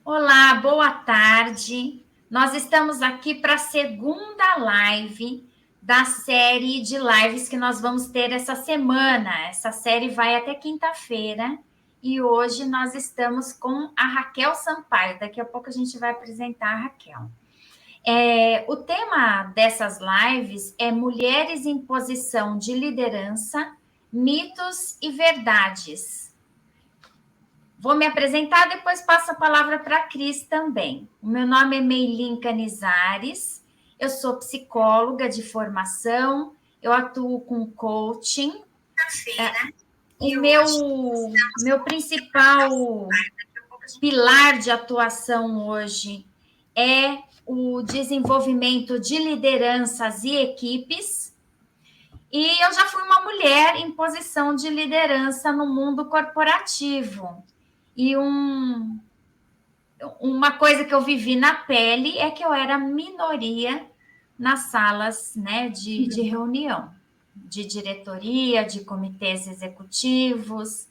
Olá, boa tarde. Nós estamos aqui para a segunda live da série de lives que nós vamos ter essa semana. Essa série vai até quinta-feira e hoje nós estamos com a Raquel Sampaio. Daqui a pouco a gente vai apresentar a Raquel. O tema dessas lives é Mulheres em Posição de Liderança, Mitos e Verdades. Vou me apresentar, depois passo a palavra para a Cris também. O meu nome é Meilin Canizares, eu sou psicóloga de formação, eu atuo com coaching. O meu principal pilar de atuação hoje é o desenvolvimento de lideranças e equipes. E eu já fui uma mulher em posição de liderança no mundo corporativo. E uma coisa que eu vivi na pele é que eu era minoria nas salas, né, de reunião, de diretoria, de comitês executivos.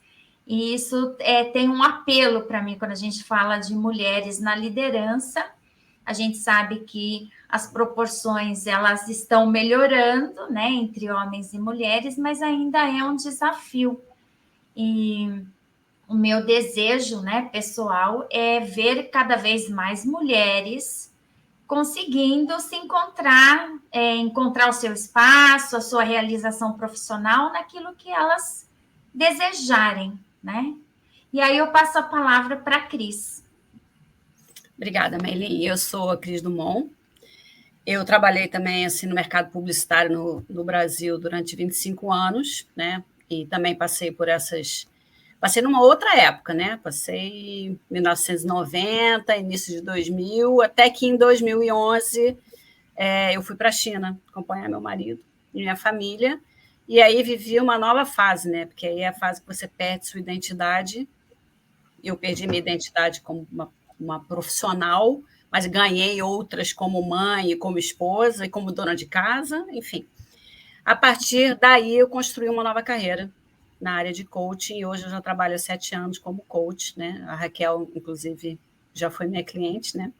E isso tem um apelo para mim quando a gente fala de mulheres na liderança. A gente sabe que as proporções elas estão melhorando, né, entre homens e mulheres, mas ainda é um desafio. E o meu desejo, né, pessoal, é ver cada vez mais mulheres conseguindo se encontrar, encontrar o seu espaço, a sua realização profissional naquilo que elas desejarem, né? E aí eu passo a palavra para a Cris. Obrigada, Meilin. Eu sou a Cris Dumont. Eu trabalhei também assim, no mercado publicitário no Brasil durante 25 anos, né? E também passei por essas. Passei numa outra época, né? Passei em 1990, início de 2000, até que em 2011 eu fui para a China acompanhar meu marido e minha família. E aí vivi uma nova fase, né? Porque aí é a fase que você perde sua identidade. Eu perdi minha identidade como uma profissional, mas ganhei outras como mãe, como esposa e como dona de casa, enfim. A partir daí, eu construí uma nova carreira na área de coaching e hoje eu já trabalho há 7 anos como coach, né? A Raquel, inclusive, já foi minha cliente, né?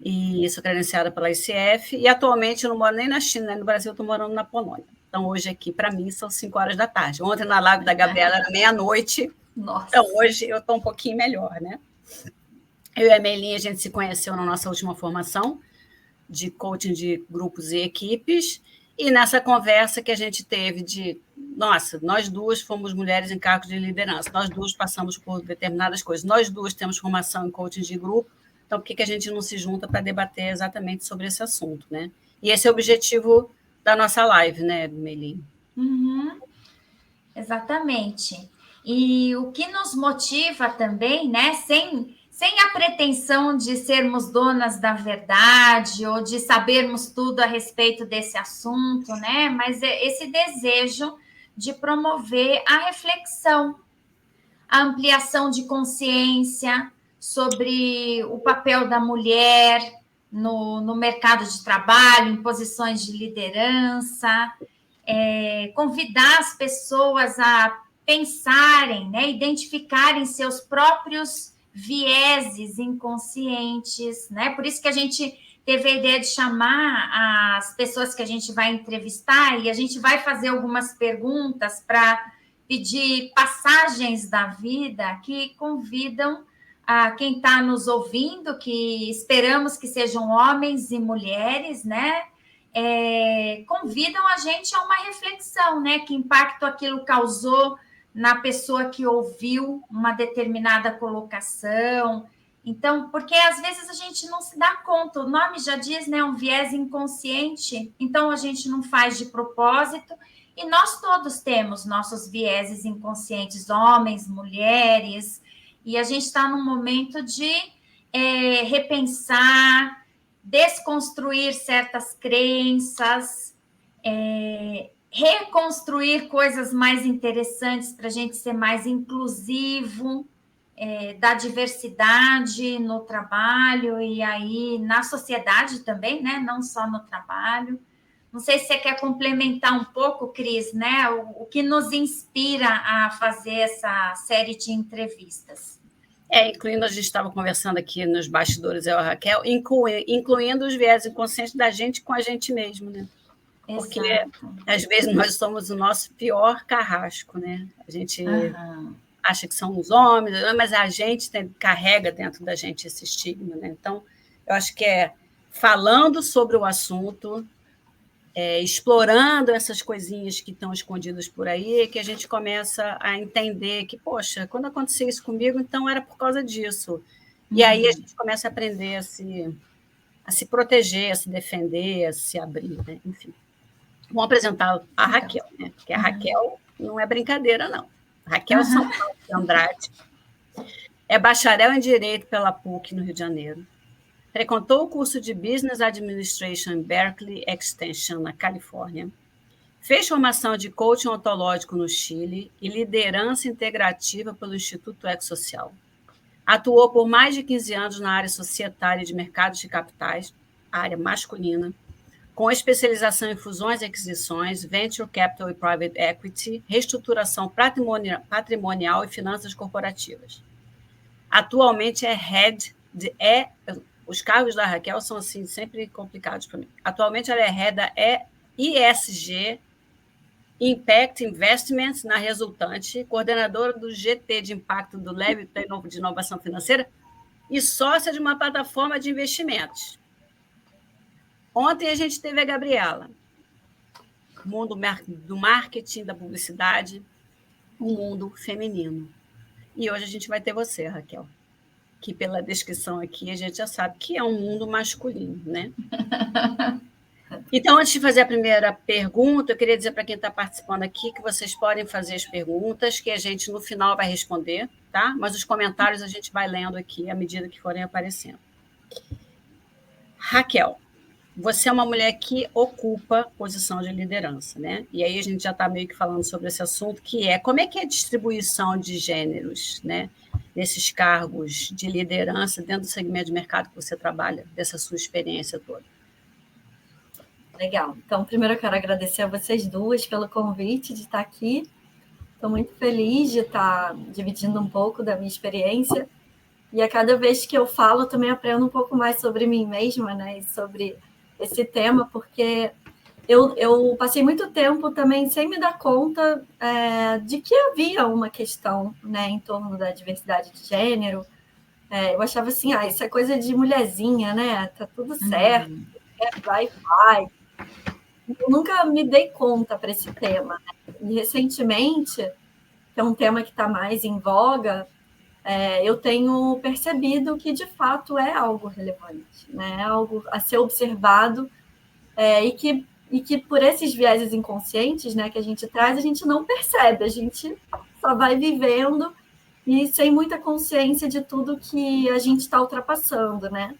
E sou credenciada pela ICF e atualmente eu não moro nem na China, nem no Brasil, eu estou morando na Polônia. Então, hoje aqui, para mim, são 5 horas da tarde. Ontem, na live da Gabriela, era meia-noite. Nossa. Então, hoje eu estou um pouquinho melhor, né? Eu e a Melinha, a gente se conheceu na nossa última formação de coaching de grupos e equipes, e nessa conversa que a gente teve de, nossa, nós duas fomos mulheres em cargos de liderança, nós duas passamos por determinadas coisas, nós duas temos formação em coaching de grupo, então por que a gente não se junta para debater exatamente sobre esse assunto, né? E esse é o objetivo da nossa live, né, Melinha? Uhum, exatamente. E o que nos motiva também, né, sem a pretensão de sermos donas da verdade ou de sabermos tudo a respeito desse assunto, né, mas é esse desejo de promover a reflexão, a ampliação de consciência sobre o papel da mulher no mercado de trabalho, em posições de liderança, convidar as pessoas a pensarem, né, identificarem seus próprios vieses inconscientes, né? Por isso que a gente teve a ideia de chamar as pessoas que a gente vai entrevistar e a gente vai fazer algumas perguntas para pedir passagens da vida que convidam a quem está nos ouvindo, que esperamos que sejam homens e mulheres, né? Convidam a gente a uma reflexão, né? Que impacto aquilo causou na pessoa que ouviu uma determinada colocação. Então, porque às vezes a gente não se dá conta, o nome já diz, né? Um viés inconsciente, então a gente não faz de propósito, e nós todos temos nossos vieses inconscientes, homens, mulheres, e a gente está num momento de repensar, desconstruir certas crenças, reconstruir coisas mais interessantes para a gente ser mais inclusivo, da diversidade no trabalho e aí na sociedade também, né? Não só no trabalho. Não sei se você quer complementar um pouco, Cris, né? O que nos inspira a fazer essa série de entrevistas. Incluindo, a gente estava conversando aqui nos bastidores, eu e a Raquel, incluindo os viés inconscientes da gente com a gente mesmo, né? Porque, Exato. às vezes, nós somos o nosso pior carrasco, né? A gente acha que são os homens, mas a gente carrega dentro da gente esse estigma, né? Então, eu acho que falando sobre o assunto, explorando essas coisinhas que estão escondidas por aí, que a gente começa a entender que, poxa, quando aconteceu isso comigo, então era por causa disso. E aí a gente começa a aprender a se proteger, a se defender, a se abrir, né? Enfim. Vamos apresentar a Raquel, né? Porque a Raquel não é brincadeira, não. Raquel São Paulo de Andrade é bacharel em Direito pela PUC, no Rio de Janeiro. Frequentou o curso de Business Administration em Berkeley Extension, na Califórnia. Fez formação de coaching ontológico no Chile e liderança integrativa pelo Instituto Ecosocial. Atuou por mais de 15 anos na área societária de mercados de capitais, área masculina, com especialização em fusões e aquisições, venture capital e private equity, reestruturação patrimonial e finanças corporativas. Atualmente é head de... os cargos da Raquel são assim, sempre complicados para mim. Atualmente ela é head da ISG, Impact Investments, na Resultante, coordenadora do GT de Impacto do Lab de Inovação Financeira e sócia de uma plataforma de investimentos. Ontem a gente teve a Gabriela, mundo do marketing, da publicidade, o mundo feminino. E hoje a gente vai ter você, Raquel, que pela descrição aqui a gente já sabe que é um mundo masculino, né? Então, antes de fazer a primeira pergunta, eu queria dizer para quem está participando aqui que vocês podem fazer as perguntas, que a gente no final vai responder, tá? Mas os comentários a gente vai lendo aqui à medida que forem aparecendo. Raquel, você é uma mulher que ocupa posição de liderança, né? E aí a gente já está meio que falando sobre esse assunto, que é como é que é a distribuição de gêneros, né? Nesses cargos de liderança dentro do segmento de mercado que você trabalha, dessa sua experiência toda. Legal. Então, primeiro eu quero agradecer a vocês duas pelo convite de estar aqui. Estou muito feliz de estar dividindo um pouco da minha experiência. E a cada vez que eu falo, eu também aprendo um pouco mais sobre mim mesma, né? E sobre esse tema, porque eu passei muito tempo também sem me dar conta de que havia uma questão, né, em torno da diversidade de gênero. Eu achava assim, isso é coisa de mulherzinha, né? Tá tudo certo, vai. Eu nunca me dei conta para esse tema, né? E recentemente, que é um tema que está mais em voga, eu tenho percebido que, de fato, é algo relevante, né? É algo a ser observado e que por esses vieses inconscientes, né, que a gente traz, a gente não percebe, a gente só vai vivendo e sem muita consciência de tudo que a gente está ultrapassando, né?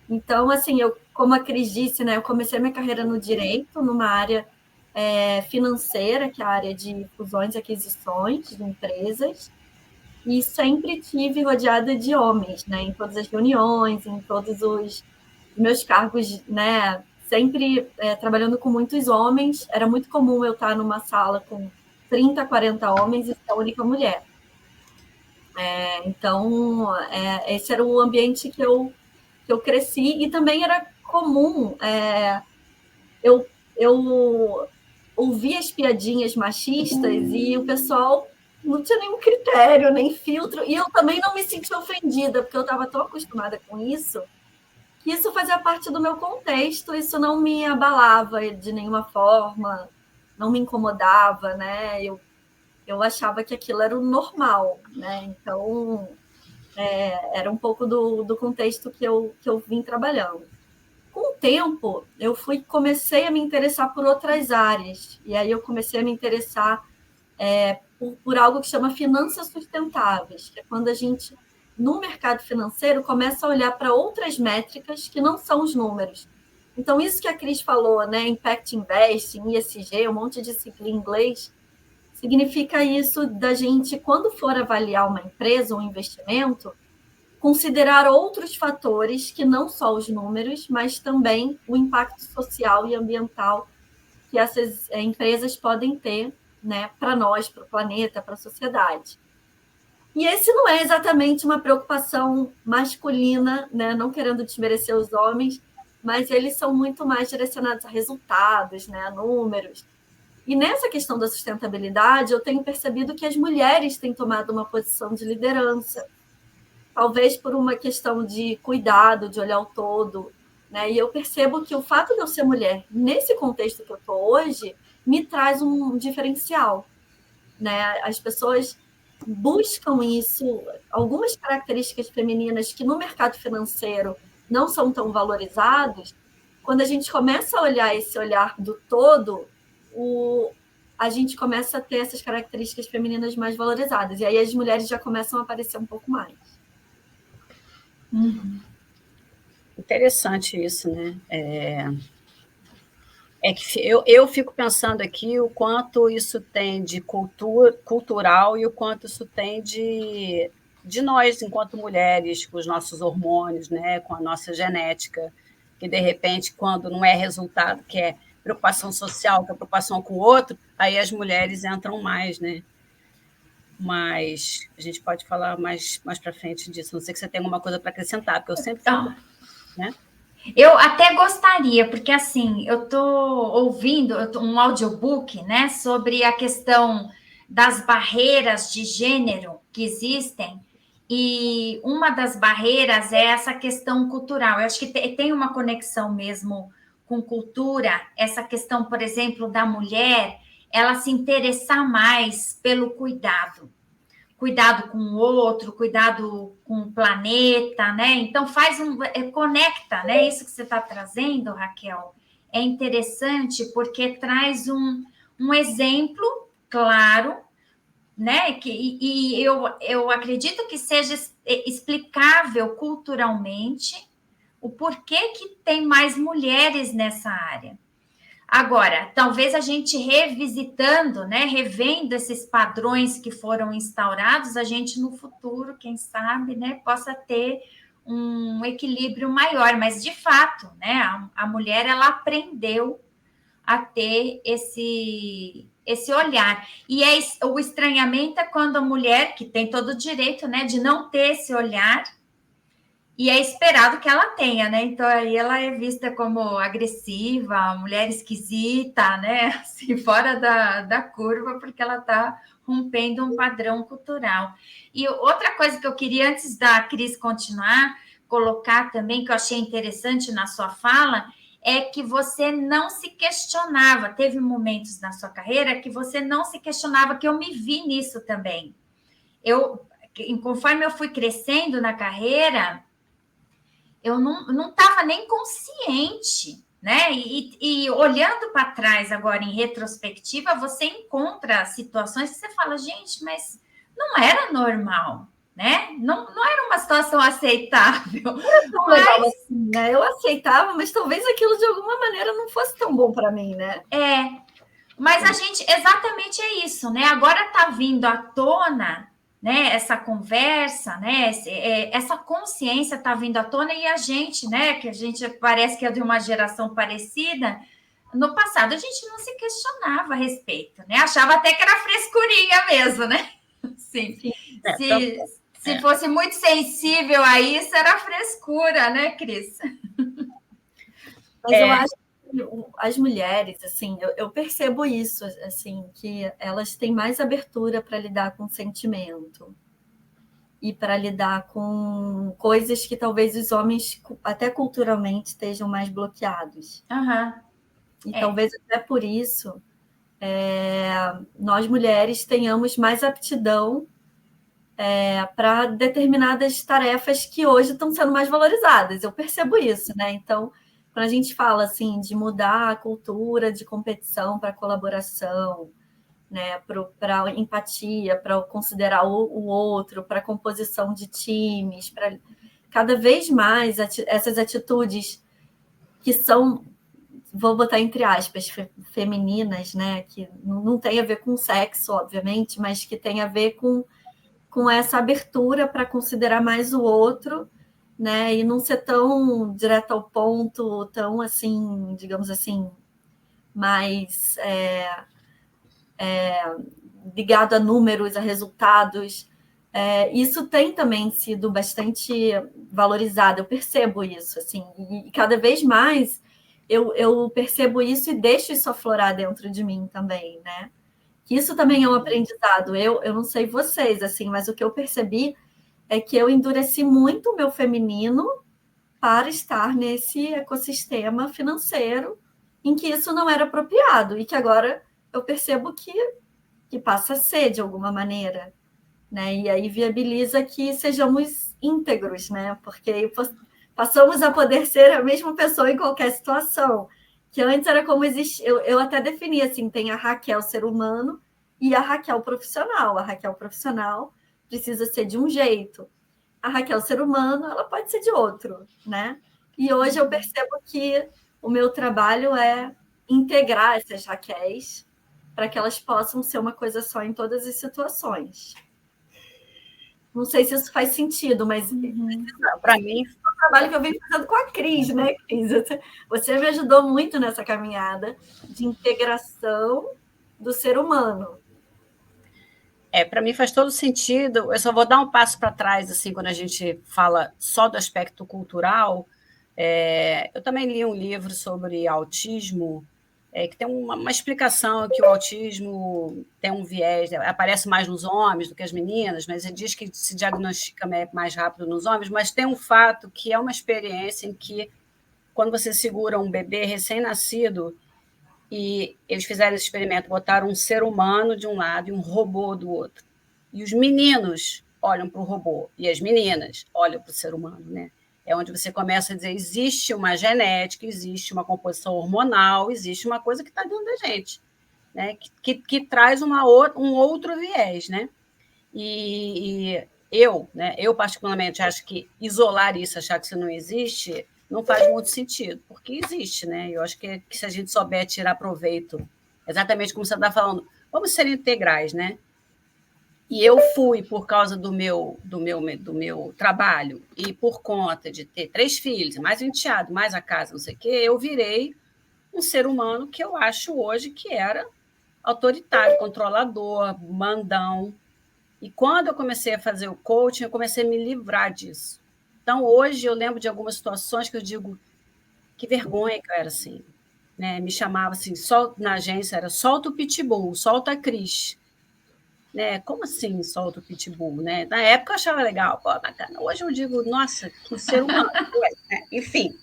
Então, assim, como a Cris disse, né, eu comecei minha carreira no direito, numa área financeira, que é a área de fusões e aquisições de empresas, e sempre tive rodeada de homens, né, em todas as reuniões, em todos os meus cargos, né, sempre trabalhando com muitos homens. Era muito comum eu estar numa sala com 30, 40 homens e ser a única mulher. Então, esse era o ambiente que eu cresci, e também era comum eu ouvia as piadinhas machistas e o pessoal não tinha nenhum critério, nem filtro, e eu também não me sentia ofendida, porque eu estava tão acostumada com isso, que isso fazia parte do meu contexto, isso não me abalava de nenhuma forma, não me incomodava, né? Eu achava que aquilo era o normal, né? Então, era um pouco do contexto que eu vim trabalhando. Com o tempo, eu comecei a me interessar por outras áreas, e aí eu comecei a me interessar por algo que chama finanças sustentáveis, que é quando a gente, no mercado financeiro, começa a olhar para outras métricas que não são os números. Então, isso que a Cris falou, né, Impact Investing, ESG, um monte de sigla em inglês, significa isso da gente, quando for avaliar uma empresa, um investimento, considerar outros fatores que não só os números, mas também o impacto social e ambiental que essas empresas podem ter, né, para nós, para o planeta, para a sociedade. E esse não é exatamente uma preocupação masculina, né? Não querendo desmerecer os homens, mas eles são muito mais direcionados a resultados, né? A números. E nessa questão da sustentabilidade, eu tenho percebido que as mulheres têm tomado uma posição de liderança, talvez por uma questão de cuidado, de olhar o todo, né? E eu percebo que o fato de eu ser mulher, nesse contexto que eu estou hoje, me traz um diferencial, né? As pessoas buscam isso, algumas características femininas que no mercado financeiro não são tão valorizados. Quando a gente começa a olhar esse olhar do todo, a gente começa a ter essas características femininas mais valorizadas. E aí as mulheres já começam a aparecer um pouco mais. Interessante isso, né? É que eu fico pensando aqui o quanto isso tem de cultural e o quanto isso tem de nós, enquanto mulheres, com os nossos hormônios, né? Com a nossa genética, que, de repente, quando não é resultado, que é preocupação social, que é preocupação com o outro, aí as mulheres entram mais, né? Mas a gente pode falar mais para frente disso. Não sei se você tem alguma coisa para acrescentar, porque eu sempre falo, né? Eu até gostaria, porque assim, eu estou ouvindo um audiobook, né, sobre a questão das barreiras de gênero que existem, e uma das barreiras é essa questão cultural. Eu acho que tem uma conexão mesmo com cultura, essa questão, por exemplo, da mulher, ela se interessar mais pelo cuidado com o outro, cuidado com o planeta, né? Então conecta, né? Isso que você está trazendo, Raquel, é interessante porque traz um exemplo claro, né? E eu acredito que seja explicável culturalmente o porquê que tem mais mulheres nessa área. Agora, talvez a gente revisitando, né, revendo esses padrões que foram instaurados, a gente no futuro, quem sabe, né, possa ter um equilíbrio maior. Mas, de fato, né, a mulher, ela aprendeu a ter esse olhar. E o estranhamento é quando a mulher, que tem todo o direito, né, de não ter esse olhar, e é esperado que ela tenha, né? Então, aí ela é vista como agressiva, mulher esquisita, né? Assim, fora da curva, porque ela está rompendo um padrão cultural. E outra coisa que eu queria, antes da Cris continuar, colocar também, que eu achei interessante na sua fala, é que você não se questionava. Teve momentos na sua carreira que você não se questionava, que eu me vi nisso também. Conforme eu fui crescendo na carreira, eu não estava nem consciente, né? E olhando para trás agora em retrospectiva, você encontra situações que você fala, gente, mas não era normal, né? Não era uma situação aceitável. Legal assim, né? Eu aceitava, mas talvez aquilo de alguma maneira não fosse tão bom para mim, né? Mas a gente, exatamente é isso, né? Agora está vindo à tona, né, essa conversa, né, essa consciência está vindo à tona, e a gente, né, que a gente parece que é de uma geração parecida, no passado a gente não se questionava a respeito, né, achava até que era frescurinha mesmo, né, sim. Se fosse muito sensível a isso, era frescura, né, Cris? Mas eu acho que as mulheres, assim, eu percebo isso, assim, que elas têm mais abertura para lidar com sentimento e para lidar com coisas que talvez os homens, até culturalmente, estejam mais bloqueados. E talvez até por isso nós mulheres tenhamos mais aptidão para determinadas tarefas que hoje estão sendo mais valorizadas. Eu percebo isso, né? Então, quando a gente fala assim de mudar a cultura de competição para colaboração, né, para empatia, para considerar o outro, para composição de times, para cada vez mais essas atitudes que são, vou botar entre aspas, femininas, né, que não tem a ver com sexo, obviamente, mas que tem a ver com essa abertura para considerar mais o outro, né, e não ser tão direto ao ponto, tão assim, digamos assim, mais ligado a números, a resultados, Isso tem também sido bastante valorizado, eu percebo isso, assim, e cada vez mais eu percebo isso e deixo isso aflorar dentro de mim também, né? Que isso também é um aprendizado. Eu não sei vocês, assim, mas o que eu percebi é que eu endureci muito o meu feminino para estar nesse ecossistema financeiro em que isso não era apropriado e que agora eu percebo que passa a ser de alguma maneira, né? E aí viabiliza que sejamos íntegros, né? Porque passamos a poder ser a mesma pessoa em qualquer situação. Que antes era como existe, eu até defini assim, tem a Raquel ser humano e a Raquel profissional. A Raquel profissional precisa ser de um jeito. A Raquel ser humano, ela pode ser de outro, né? E hoje eu percebo que o meu trabalho é integrar essas Raquéis para que elas possam ser uma coisa só em todas as situações. Não sei se isso faz sentido, mas para mim é um trabalho que eu venho fazendo com a Cris, né, Cris? Você me ajudou muito nessa caminhada de integração do ser humano. Para mim faz todo sentido. Eu só vou dar um passo para trás, assim, quando a gente fala só do aspecto cultural. Eu também li um livro sobre autismo, que tem uma explicação que o autismo tem um viés, aparece mais nos homens do que as meninas, mas ele diz que se diagnostica mais rápido nos homens, mas tem um fato que é uma experiência em que, quando você segura um bebê recém-nascido, e eles fizeram esse experimento, botaram um ser humano de um lado e um robô do outro. E os meninos olham para o robô e as meninas olham para o ser humano, né? É onde você começa a dizer, existe uma genética, existe uma composição hormonal, existe uma coisa que está dentro da gente, né? Que traz um outro viés, né? Eu particularmente acho que isolar isso, achar que isso não existe, não faz muito sentido, porque existe, né? Eu acho que se a gente souber tirar proveito, exatamente como você está falando, vamos ser integrais, né? E eu fui, por causa do meu trabalho e por conta de ter 3 filhos, mais um enteado, mais a casa, não sei o quê, eu virei um ser humano que eu acho hoje que era autoritário, controlador, mandão. E quando eu comecei a fazer o coaching, eu comecei a me livrar disso. Então, hoje, eu lembro de algumas situações que eu digo, que vergonha que eu era assim. Né? Me chamava assim, na agência, era solta o pitbull, solta a Cris. Né? Como assim solta o pitbull? Né? Na época eu achava legal, pô, bacana. Hoje eu digo, nossa, que ser humano. Né? Enfim,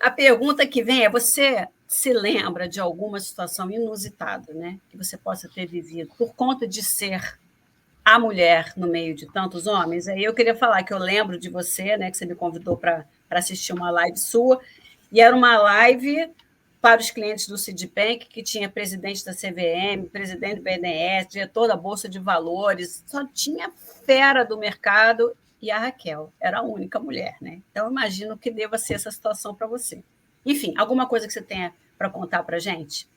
a pergunta que vem é, você se lembra de alguma situação inusitada, né, que você possa ter vivido por conta de ser a mulher no meio de tantos homens? Aí eu queria falar que eu lembro de você, né, que você me convidou para assistir uma live sua, e era uma live para os clientes do Citibank, que tinha presidente da CVM, presidente do BNDES, diretor da Bolsa de Valores, só tinha fera do mercado, e a Raquel era a única mulher, né? Então, imagino que deva ser essa situação para você. Enfim, alguma coisa que você tenha para contar para a gente?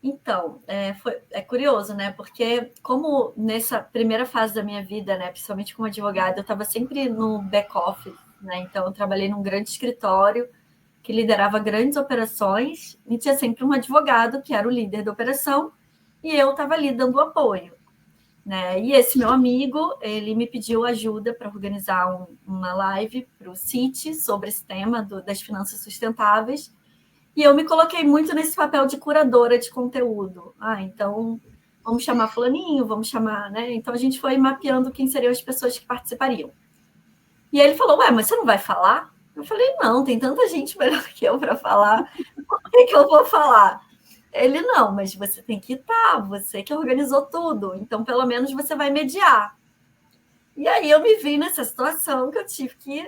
Então, é curioso, né? Porque como nessa primeira fase da minha vida, né, principalmente como advogada, eu estava sempre no back-office, né? Então, eu trabalhei num grande escritório que liderava grandes operações e tinha sempre um advogado que era o líder da operação e eu estava ali dando apoio, né? E esse meu amigo, ele me pediu ajuda para organizar uma live para o Citi sobre esse tema das finanças sustentáveis. E eu me coloquei muito nesse papel de curadora de conteúdo. Então, vamos chamar fulaninho, vamos chamar, né? Então, a gente foi mapeando quem seriam as pessoas que participariam. E ele falou, mas você não vai falar? Eu falei, não, tem tanta gente melhor que eu para falar. Por que eu vou falar? Ele, não, mas você tem que estar, você que organizou tudo. Então, pelo menos, você vai mediar. E aí, eu me vi nessa situação que eu tive que,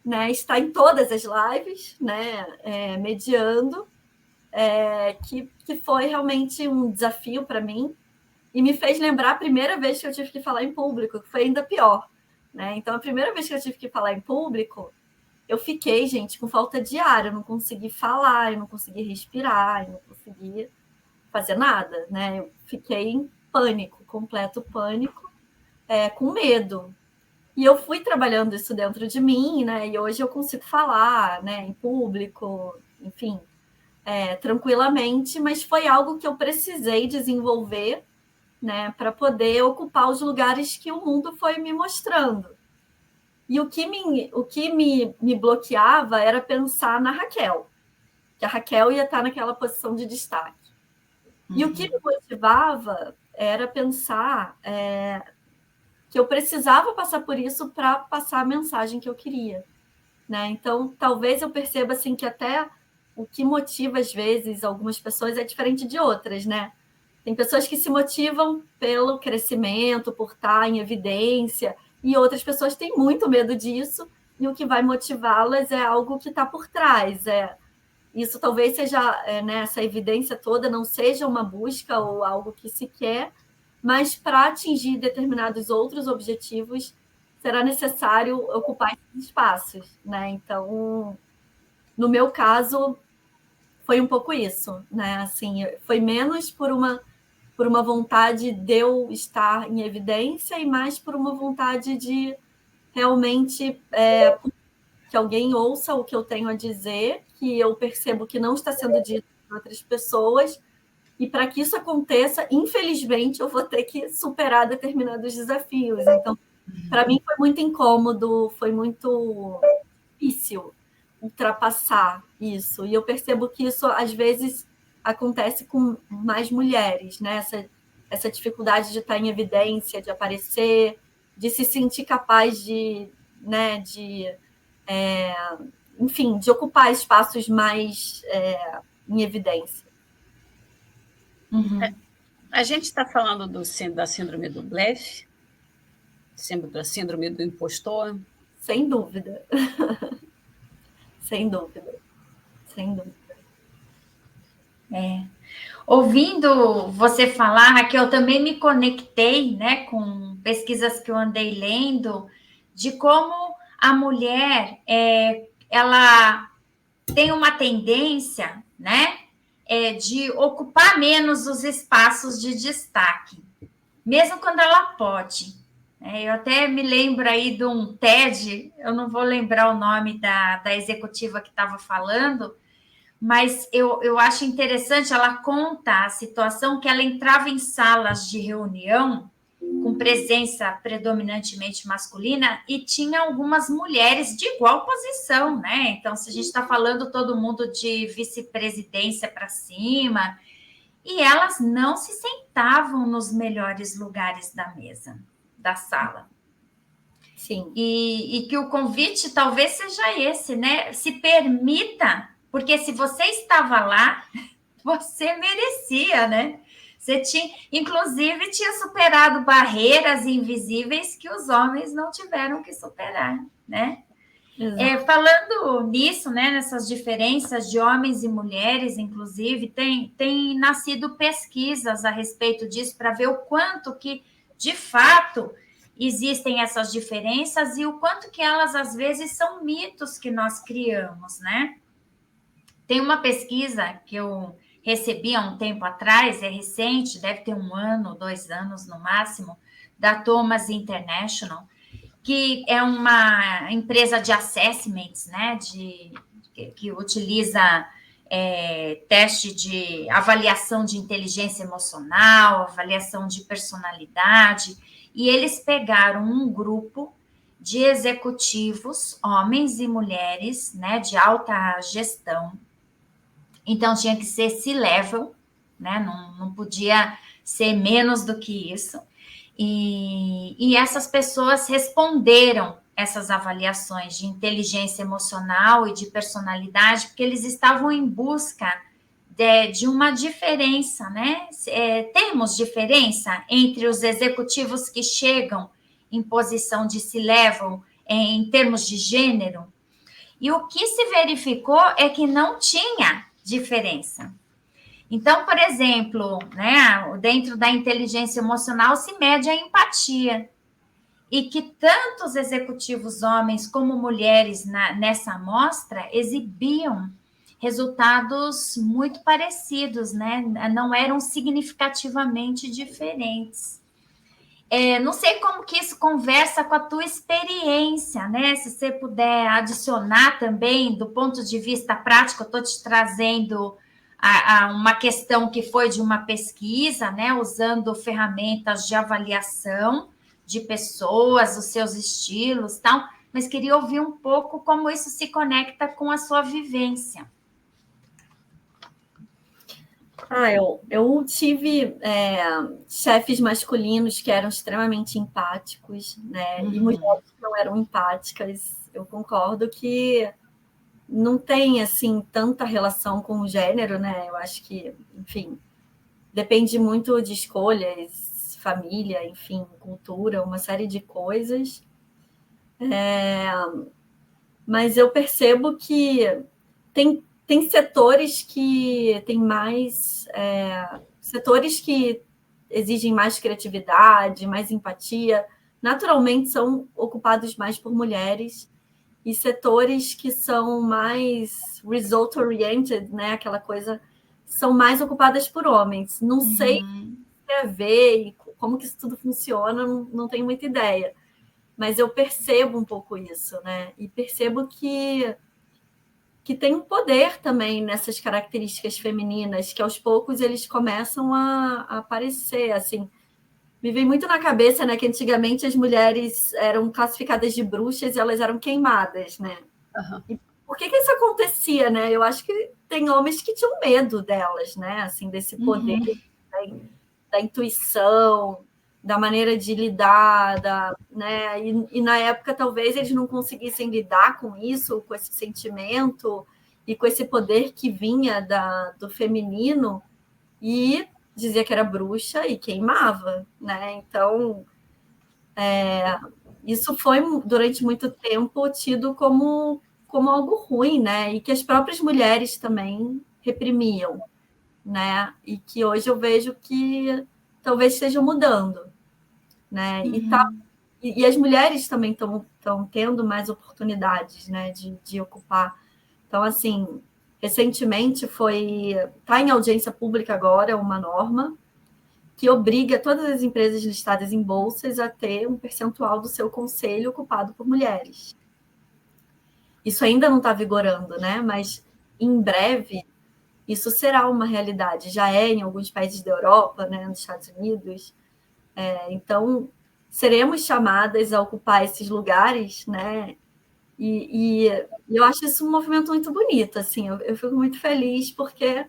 né, estar em todas as lives, né, mediando, que foi realmente um desafio para mim e me fez lembrar a primeira vez que eu tive que falar em público, que foi ainda pior, né? Então, a primeira vez que eu tive que falar em público, eu fiquei, gente, com falta de ar, eu não consegui falar, eu não consegui respirar, eu não consegui fazer nada, né? Eu fiquei em pânico, completo pânico, com medo. E eu fui trabalhando isso dentro de mim, né? E hoje eu consigo falar, né, em público, enfim, tranquilamente, mas foi algo que eu precisei desenvolver, né, para poder ocupar os lugares que o mundo foi me mostrando. E o que me bloqueava era pensar na Raquel, que a Raquel ia estar naquela posição de destaque. E o que me motivava era pensar que eu precisava passar por isso para passar a mensagem que eu queria, né? Então, talvez eu perceba assim que até o que motiva às vezes algumas pessoas é diferente de outras, né? Tem pessoas que se motivam pelo crescimento, por estar em evidência, e outras pessoas têm muito medo disso, e o que vai motivá-las é algo que está por trás. Isso talvez seja, né, essa evidência toda não seja uma busca ou algo que se quer, mas para atingir determinados outros objetivos será necessário ocupar esses espaços, né? Então, no meu caso, foi um pouco isso, né? Assim, foi menos por uma vontade de eu estar em evidência e mais por uma vontade de realmente que alguém ouça o que eu tenho a dizer, que eu percebo que não está sendo dito por outras pessoas, e para que isso aconteça, infelizmente, eu vou ter que superar determinados desafios. Então, para mim foi muito incômodo, foi muito difícil ultrapassar isso. E eu percebo que isso, às vezes, acontece com mais mulheres, né? Essa dificuldade de estar em evidência, de aparecer, de se sentir capaz de, né, enfim, de ocupar espaços mais em evidência. Uhum. A gente está falando da síndrome do blefe, da síndrome do impostor? Sem dúvida. Sem dúvida. Sem dúvida. Ouvindo você falar, Raquel, eu também me conectei, né, com pesquisas que eu andei lendo, de como a mulher, ela tem uma tendência, né, de ocupar menos os espaços de destaque, mesmo quando ela pode. Eu até me lembro aí de um TED, eu não vou lembrar o nome da executiva que estava falando, mas eu acho interessante, ela conta a situação que ela entrava em salas de reunião com presença predominantemente masculina e tinha algumas mulheres de igual posição, né? Então, se a gente está falando todo mundo de vice-presidência para cima, e elas não se sentavam nos melhores lugares da mesa, da sala. Sim. E que o convite talvez seja esse, né? Se permita, porque se você estava lá, você merecia, né? Você inclusive, tinha superado barreiras invisíveis que os homens não tiveram que superar, né? Falando nisso, né, nessas diferenças de homens e mulheres, inclusive, tem nascido pesquisas a respeito disso para ver o quanto que, de fato, existem essas diferenças e o quanto que elas, às vezes, são mitos que nós criamos, né? Tem uma pesquisa que eu recebi há um tempo atrás, é recente, deve ter 1 ano, 2 anos no máximo, da Thomas International, que é uma empresa de assessments, né, que utiliza teste de avaliação de inteligência emocional, avaliação de personalidade, e eles pegaram um grupo de executivos, homens e mulheres, né, de alta gestão. Então, tinha que ser C-level, né, não podia ser menos do que isso. E essas pessoas responderam essas avaliações de inteligência emocional e de personalidade, porque eles estavam em busca de uma diferença, né? Temos diferença entre os executivos que chegam em posição de C-level em termos de gênero? E o que se verificou é que não tinha diferença. Então, por exemplo, né, dentro da inteligência emocional se mede a empatia. E que tanto os executivos homens como mulheres nessa amostra exibiam resultados muito parecidos, né? Não eram significativamente diferentes. Não sei como que isso conversa com a tua experiência, né? Se você puder adicionar também, do ponto de vista prático, eu estou te trazendo uma questão que foi de uma pesquisa, né, usando ferramentas de avaliação de pessoas, os seus estilos, tal, mas queria ouvir um pouco como isso se conecta com a sua vivência. Eu tive chefes masculinos que eram extremamente empáticos, né? E mulheres que não eram empáticas. Eu concordo que não tem, assim, tanta relação com o gênero, né? Eu acho que, enfim, depende muito de escolhas, família, enfim, cultura, uma série de coisas. Mas eu percebo que tem setores que tem mais... setores que exigem mais criatividade, mais empatia, naturalmente são ocupados mais por mulheres, e setores que são mais result-oriented, né? Aquela coisa, são mais ocupadas por homens. Não sei ver e como que isso tudo funciona, não tenho muita ideia. Mas eu percebo um pouco isso, né? E percebo que tem um poder também nessas características femininas, que aos poucos eles começam a aparecer, assim. Me vem muito na cabeça, né, que antigamente as mulheres eram classificadas de bruxas e elas eram queimadas, né? E por que isso acontecia, né? Eu acho que tem homens que tinham medo delas, né? Assim, desse poder da intuição, da maneira de lidar, né? E na época talvez eles não conseguissem lidar com isso, com esse sentimento e com esse poder que vinha do feminino, e dizia que era bruxa e queimava, né? Então, isso foi durante muito tempo tido como algo ruim, né? E que as próprias mulheres também reprimiam, né? E que hoje eu vejo que talvez esteja mudando, né? E as mulheres também estão tendo mais oportunidades, né? De ocupar. Então, assim, recentemente está em audiência pública agora uma norma que obriga todas as empresas listadas em bolsas a ter um percentual do seu conselho ocupado por mulheres. Isso ainda não está vigorando, né? Mas em breve isso será uma realidade. Já é em alguns países da Europa, né? Nos Estados Unidos. Então, seremos chamadas a ocupar esses lugares, né? E eu acho isso um movimento muito bonito, assim. Eu fico muito feliz porque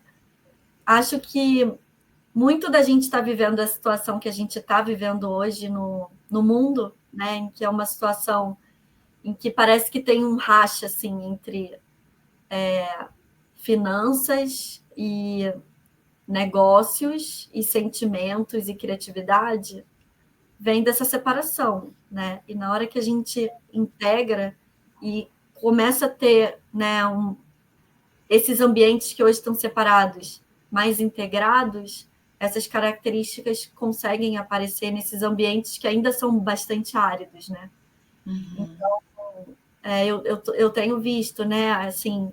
acho que muito da gente está vivendo a situação que a gente está vivendo hoje no mundo, né? Em que é uma situação em que parece que tem um racha assim, entre finanças e negócios e sentimentos e criatividade, vem dessa separação, né? E na hora que a gente integra e começa a ter, né, esses ambientes que hoje estão separados, mais integrados, essas características conseguem aparecer nesses ambientes que ainda são bastante áridos, né? Então, eu tenho visto, né, assim,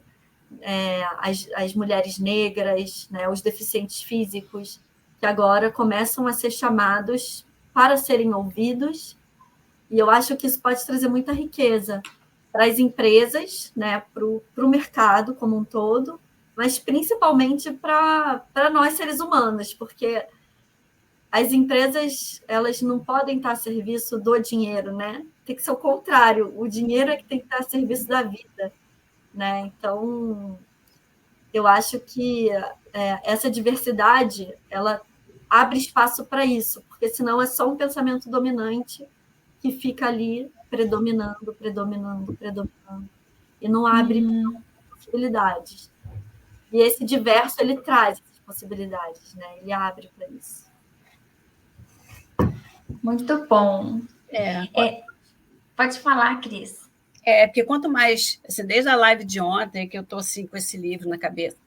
as mulheres negras, né, os deficientes físicos, que agora começam a ser chamados para serem ouvidos, e eu acho que isso pode trazer muita riqueza para as empresas, né, para o mercado como um todo, mas principalmente para nós seres humanos, porque as empresas, elas não podem estar a serviço do dinheiro, né? Tem que ser o contrário, o dinheiro é que tem que estar a serviço da vida, né? Então, eu acho que essa diversidade, ela abre espaço para isso, porque senão é só um pensamento dominante que fica ali predominando, e não abre possibilidades. E esse diverso, ele traz essas possibilidades, né? Ele abre para isso. Muito bom. Pode falar, Cris. Porque quanto mais, assim, desde a live de ontem, que eu estou assim, com esse livro na cabeça,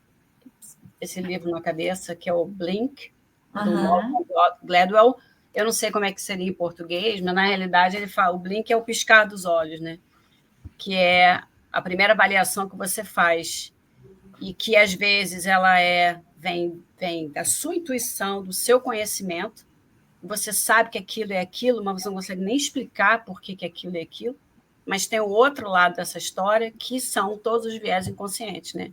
que é o Blink, do Malcolm Gladwell. Eu não sei como é que seria em português, mas na realidade ele fala, o blink é o piscar dos olhos, né? Que é a primeira avaliação que você faz e que às vezes ela vem da sua intuição, do seu conhecimento. Você sabe que aquilo é aquilo, mas você não consegue nem explicar por que aquilo é aquilo. Mas tem o outro lado dessa história, que são todos os viés inconscientes, né?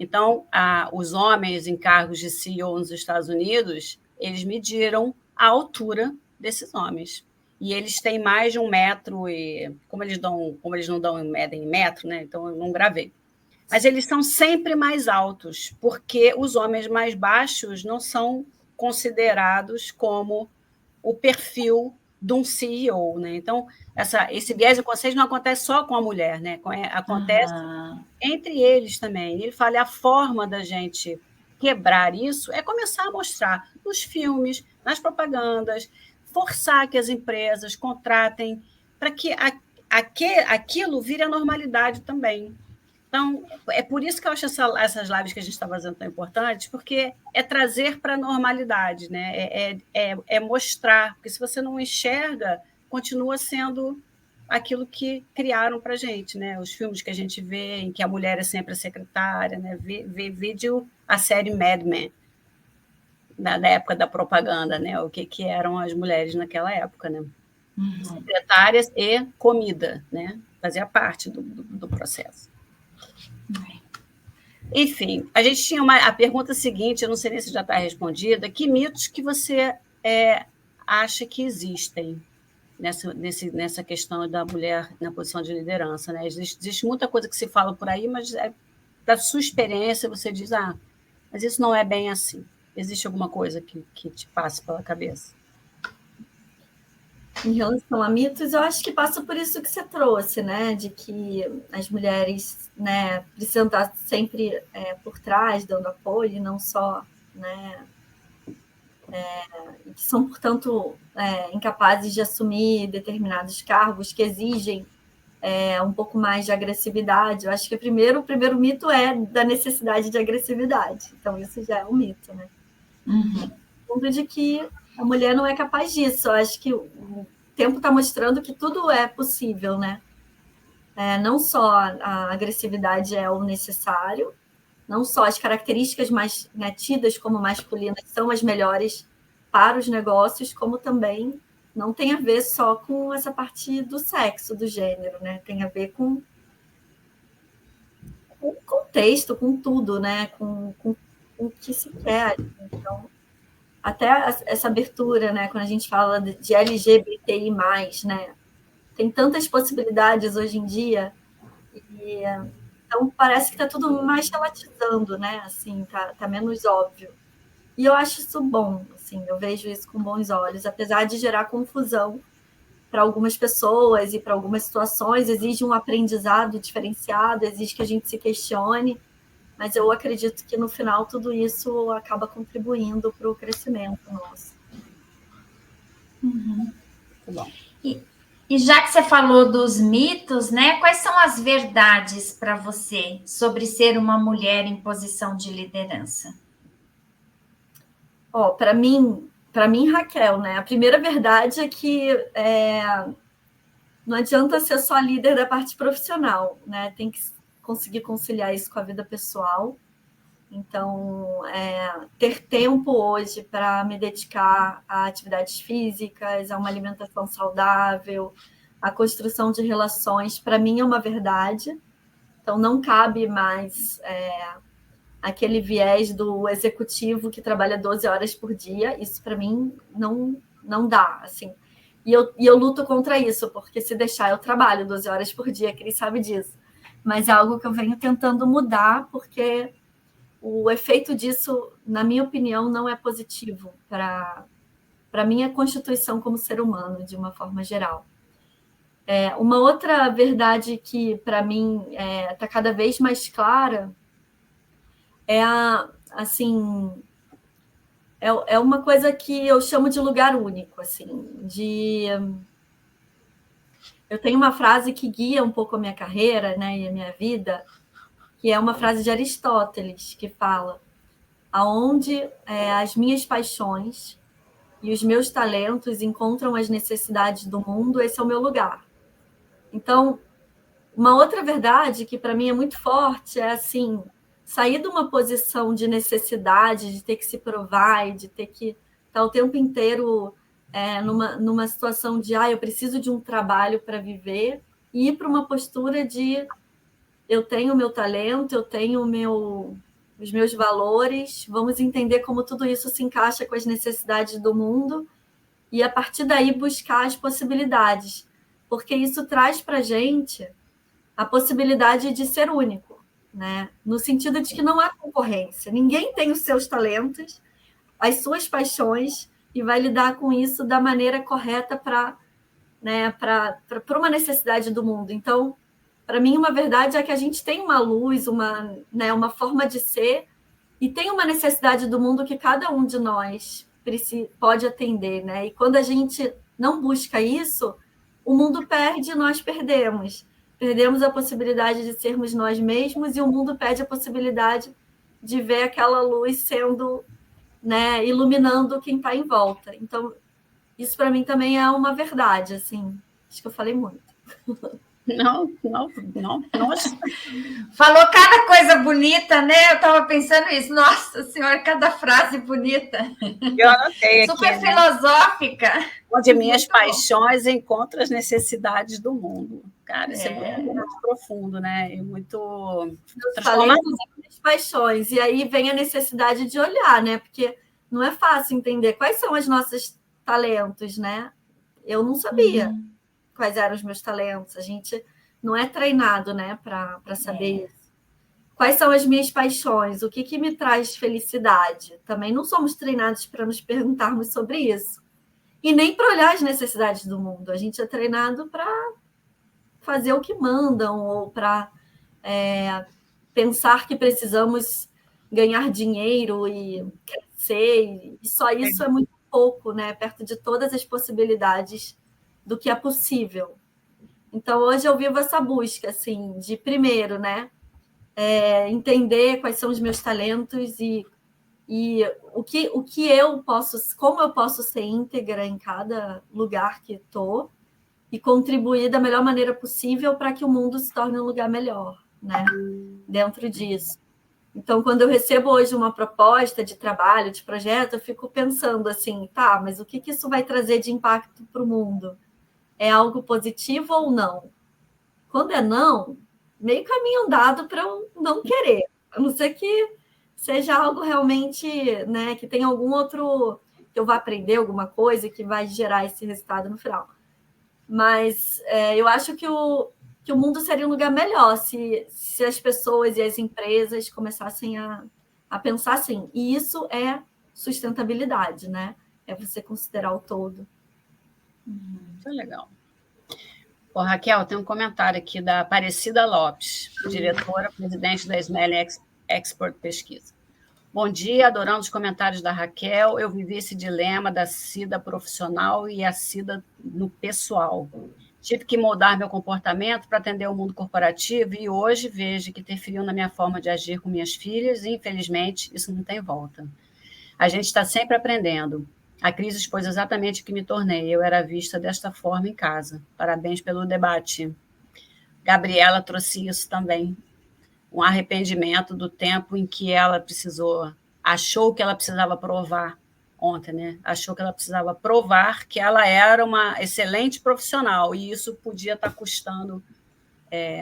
Então, os homens em cargos de CEO nos Estados Unidos, eles mediram a altura desses homens. E eles têm mais de 1 metro, e como eles não medem em metro, né? Então eu não gravei. Mas eles são sempre mais altos, porque os homens mais baixos não são considerados como o perfil de um CEO, né? Então, esse viés de conceito não acontece só com a mulher, né? Acontece entre eles também. Ele fala, a forma da gente quebrar isso é começar a mostrar nos filmes, nas propagandas, forçar que as empresas contratem para que aquilo vire a normalidade também. Então, é por isso que eu acho essas lives que a gente está fazendo tão importantes, porque é trazer para a normalidade, né? É mostrar, porque se você não enxerga, continua sendo aquilo que criaram para a gente, né? Os filmes que a gente vê, em que a mulher é sempre a secretária, né? Vídeo a série Mad Men, da época da propaganda, né? O que eram as mulheres naquela época, né? Secretárias e comida, né? Fazia parte do processo. Enfim, a gente tinha a pergunta seguinte, eu não sei nem se já está respondida, que mitos que você acha que existem nessa questão da mulher na posição de liderança, né? Existe muita coisa que se fala por aí, mas da sua experiência você diz, mas isso não é bem assim. Existe alguma coisa que te passe pela cabeça? Em relação a mitos, eu acho que passa por isso que você trouxe, né? De que as mulheres, né, precisam estar sempre por trás, dando apoio, e não só, né? Que são, portanto, incapazes de assumir determinados cargos que exigem um pouco mais de agressividade. Eu acho que o primeiro mito é da necessidade de agressividade. Então, isso já é um mito, né? O ponto de que a mulher não é capaz disso. Eu acho que o tempo está mostrando que tudo é possível, né? Não só a agressividade é o necessário, não só as características mais, né, tidas como masculinas são as melhores para os negócios, como também não tem a ver só com essa parte do sexo, do gênero, né? Tem a ver com o contexto, com tudo, né? Com o que se quer. Então, até essa abertura, né? Quando a gente fala de LGBTI+, né? Tem tantas possibilidades hoje em dia, então parece que está tudo mais relativizando, né? Assim, tá menos óbvio. E eu acho isso bom, assim, eu vejo isso com bons olhos, apesar de gerar confusão para algumas pessoas e para algumas situações, exige um aprendizado diferenciado, exige que a gente se questione, mas eu acredito que no final tudo isso acaba contribuindo para o crescimento nosso. Bom. E já que você falou dos mitos, né? Quais são as verdades para você sobre ser uma mulher em posição de liderança? Para mim, Raquel, né? A primeira verdade é que não adianta ser só líder da parte profissional, né? Tem que conseguir conciliar isso com a vida pessoal. Então, ter tempo hoje para me dedicar a atividades físicas, a uma alimentação saudável, a construção de relações, para mim é uma verdade. Então, não cabe mais aquele viés do executivo que trabalha 12 horas por dia. Isso, para mim, não dá, assim. E eu luto contra isso, porque se deixar, eu trabalho 12 horas por dia, quem sabe disso. Mas é algo que eu venho tentando mudar, porque o efeito disso, na minha opinião, não é positivo para a minha constituição como ser humano, de uma forma geral. Uma outra verdade que, para mim, está cada vez mais clara é uma coisa que eu chamo de lugar único, assim, eu tenho uma frase que guia um pouco a minha carreira, né, e a minha vida, que é uma frase de Aristóteles, que fala: aonde as minhas paixões e os meus talentos encontram as necessidades do mundo, esse é o meu lugar. Então, uma outra verdade que para mim é muito forte é assim, sair de uma posição de necessidade, de ter que se provar e de ter que estar o tempo inteiro numa situação de eu preciso de um trabalho para viver, e ir para uma postura de eu tenho o meu talento, eu tenho os meus valores, vamos entender como tudo isso se encaixa com as necessidades do mundo e, a partir daí, buscar as possibilidades, porque isso traz para a gente a possibilidade de ser único, né? No sentido de que não há concorrência, ninguém tem os seus talentos, as suas paixões, e vai lidar com isso da maneira correta para uma necessidade do mundo. Então, para mim, uma verdade é que a gente tem uma luz, uma forma de ser, e tem uma necessidade do mundo que cada um de nós pode atender, né? E quando a gente não busca isso, o mundo perde, nós perdemos. Perdemos a possibilidade de sermos nós mesmos, e o mundo perde a possibilidade de ver aquela luz sendo, né, iluminando quem está em volta. Então, isso para mim também é uma verdade, assim. Acho que eu falei muito. Não. Nossa. Falou cada coisa bonita, né? Eu estava pensando isso. Nossa Senhora, cada frase bonita. Eu anotei super aqui, filosófica. Né? Onde minhas paixões encontram as necessidades do mundo. Cara, isso é muito profundo, né? E muito transformador. Minhas paixões. E aí vem a necessidade de olhar, né? Porque não é fácil entender quais são os nossos talentos, né? Eu não sabia quais eram os meus talentos. A gente não é treinado, né, para saber isso. Quais são as minhas paixões? O que me traz felicidade? Também não somos treinados para nos perguntarmos sobre isso. E nem para olhar as necessidades do mundo. A gente é treinado para fazer o que mandam, ou para pensar que precisamos ganhar dinheiro e crescer. E só isso é muito pouco, né, perto de todas as possibilidades do que é possível. Então, hoje eu vivo essa busca, assim, de primeiro, né, entender quais são os meus talentos e o que eu posso, como eu posso ser íntegra em cada lugar que estou e contribuir da melhor maneira possível para que o mundo se torne um lugar melhor, né, dentro disso. Então, quando eu recebo hoje uma proposta de trabalho, de projeto, eu fico pensando assim, tá, mas o que isso vai trazer de impacto para o mundo? É algo positivo ou não? Quando é não, meio caminho andado para eu não querer. A não ser que seja algo realmente, né, que tenha algum outro, que eu vá aprender alguma coisa que vai gerar esse resultado no final. Mas eu acho que o mundo seria um lugar melhor se as pessoas e as empresas começassem a pensar assim. E isso é sustentabilidade, né? É você considerar o todo. Muito legal. Raquel, tem um comentário aqui da Aparecida Lopes, diretora, presidente da Smelling Export Pesquisa. Bom dia, adorando os comentários da Raquel. Eu vivi esse dilema da SIDA profissional e a SIDA no pessoal. Tive que mudar meu comportamento para atender o mundo corporativo e hoje vejo que interferiu na minha forma de agir com minhas filhas e, infelizmente, isso não tem volta. A gente está sempre aprendendo. A crise expôs exatamente o que me tornei. Eu era vista desta forma em casa. Parabéns pelo debate. Gabriela trouxe isso também. Um arrependimento do tempo em que ela achou que ela precisava provar ontem, né? Achou que ela precisava provar que ela era uma excelente profissional e isso podia estar custando.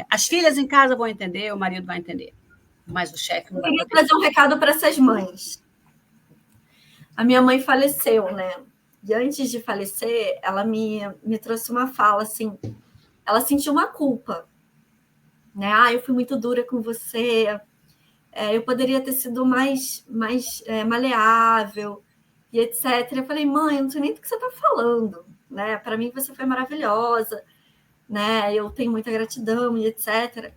As filhas em casa vão entender, o marido vai entender, mas o chefe não vai poder. Eu queria trazer um recado para essas mães. A minha mãe faleceu, né? E antes de falecer, ela me trouxe uma fala assim. Ela sentiu uma culpa, né? Eu fui muito dura com você. Eu poderia ter sido mais maleável e etc. Eu falei, mãe, eu não sei nem do que você está falando, né? Para mim você foi maravilhosa, né? Eu tenho muita gratidão e etc.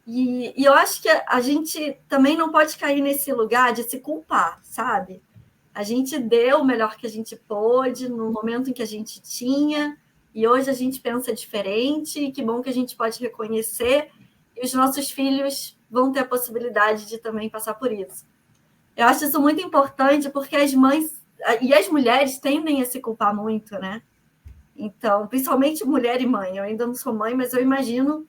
E eu acho que a gente também não pode cair nesse lugar de se culpar, sabe? A gente deu o melhor que a gente pôde no momento em que a gente tinha e hoje a gente pensa diferente e que bom que a gente pode reconhecer e os nossos filhos vão ter a possibilidade de também passar por isso. Eu acho isso muito importante porque as mães e as mulheres tendem a se culpar muito, né? Então, principalmente mulher e mãe. Eu ainda não sou mãe, mas eu imagino,